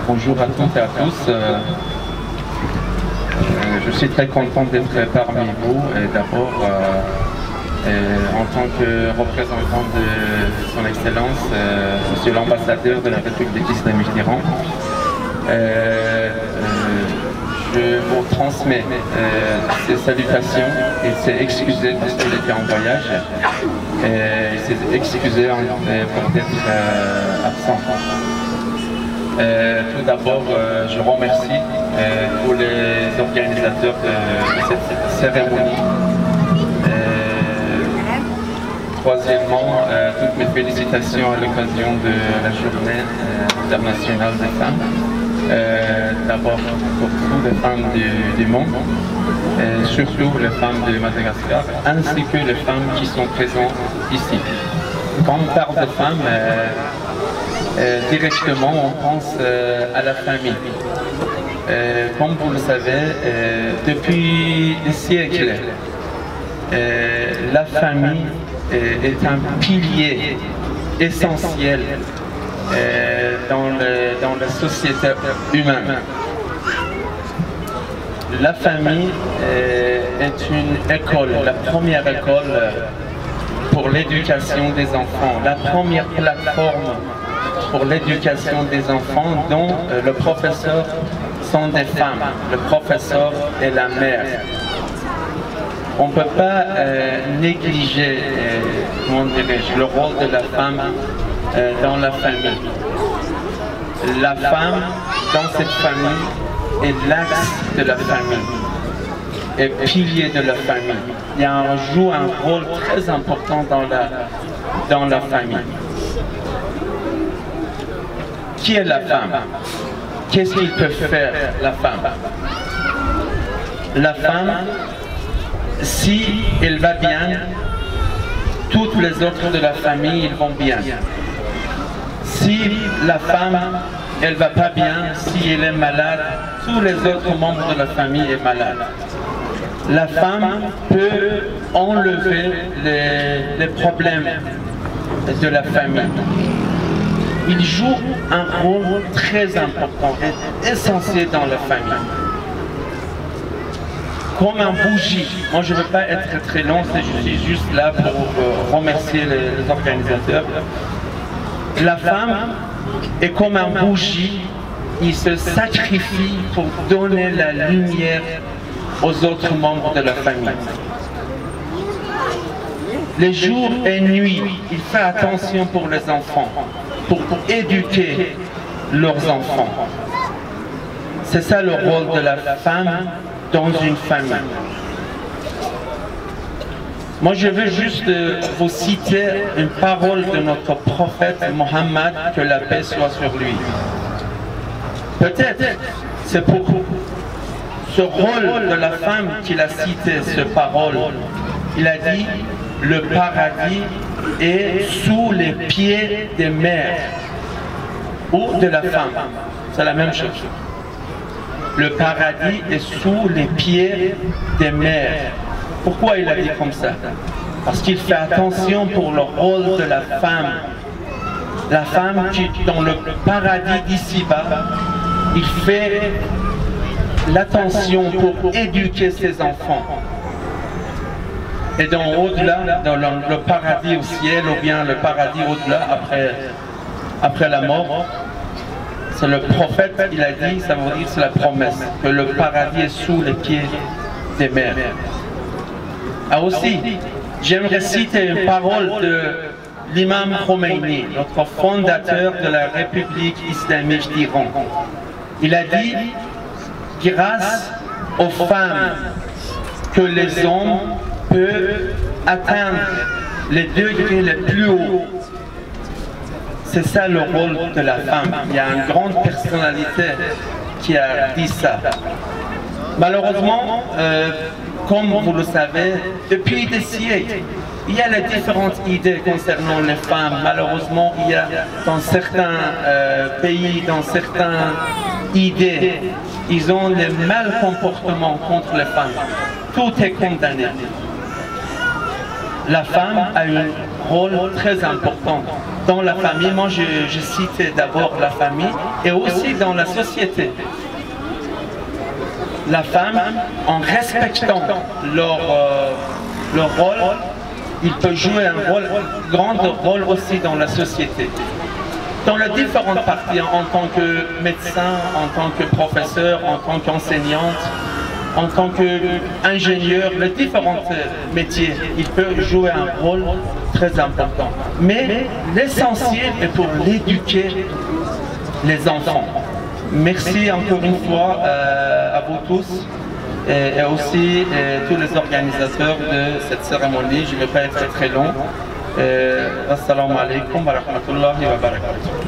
Bonjour à toutes et à tous. Je suis très content d'être parmi vous. D'abord, en tant que représentant de son Excellence, Monsieur l'ambassadeur de la République islamique d'Iran, je vous transmets ses salutations. Il s'est excusé parce qu'il était en voyage. Il s'est excusé pour être absent. Tout d'abord, je remercie tous les organisateurs de cette cérémonie. Troisièmement, toutes mes félicitations à l'occasion de la Journée internationale des femmes. D'abord pour toutes les femmes du monde, surtout les femmes de Madagascar, ainsi que les femmes qui sont présentes ici. Quand on parle de femmes, directement on pense à la famille. Comme vous le savez, depuis des siècles, la famille est un pilier essentiel dans la société humaine. La famille est une école, la première école pour l'éducation des enfants, la première plateforme pour l'éducation des enfants dont le professeur sont des femmes, le professeur et la mère. On ne peut pas négliger, comment dirais-je, le rôle de la femme dans la famille. La femme dans cette famille est l'axe de la famille, est pilier de la famille. Il joue un rôle très important dans la famille. Qui est la femme? Qu'est-ce qu'il peut faire la femme? La femme, si elle va bien, toutes les autres de la famille ils vont bien. Si la femme, elle va pas bien, si elle est malade, tous les autres membres de la famille sont malades. La femme peut enlever les problèmes de la famille. Il joue un rôle très important et essentiel dans la famille. Comme un bougie. Moi, je ne veux pas être très long, je suis juste là pour remercier les organisateurs. La femme est comme un bougie, il se sacrifie pour donner la lumière aux autres membres de la famille. Les jours et nuits, il fait attention pour les enfants, pour éduquer leurs enfants. C'est ça le rôle de la femme dans une famille. Moi, je veux juste vous citer une parole de notre prophète Mohammed, que la paix soit sur lui. Peut-être c'est pour ce rôle de la femme qu'il a cité cette parole. Il a dit: le paradis est sous les pieds des mères ou de la femme. C'est la même chose. Le paradis est sous les pieds des mères. Pourquoi il a dit comme ça? Parce qu'il fait attention pour le rôle de la femme. La femme qui, dans le paradis d'ici-bas, il fait l'attention pour éduquer ses enfants. Et dans au-delà, dans le paradis au ciel, ou bien le paradis au-delà, après la mort, c'est le prophète, il a dit, ça veut dire, c'est la promesse, que le paradis est sous les pieds des mères. Ah aussi, j'aimerais citer une parole de l'imam Khomeini, notre fondateur de la République islamique d'Iran. Il a dit: grâce aux femmes que les hommes peuvent atteindre les degrés les plus hauts. C'est ça le rôle de la femme. Il y a une grande personnalité qui a dit ça. Malheureusement, comme vous le savez, depuis des siècles, il y a les différentes idées concernant les femmes. Malheureusement, il y a dans certains pays, dans certaines idées, ils ont les mal comportements contre les femmes. Tout est condamné. La femme a un rôle très important dans la famille. Moi, je cite d'abord la famille et aussi dans la société. La femme, en respectant leur rôle, il peut jouer un grand rôle aussi dans la société. Dans les différentes parties, en tant que médecin, en tant que professeur, en tant qu'enseignante, en tant qu'ingénieur, les différents métiers, il peut jouer un rôle très important. Mais l'essentiel est pour l'éduquer les enfants. Merci encore une fois à vous tous et aussi tous les organisateurs de cette cérémonie. Je ne vais pas être très long. Assalamu alaikum wa rahmatullahi wa barakatuh.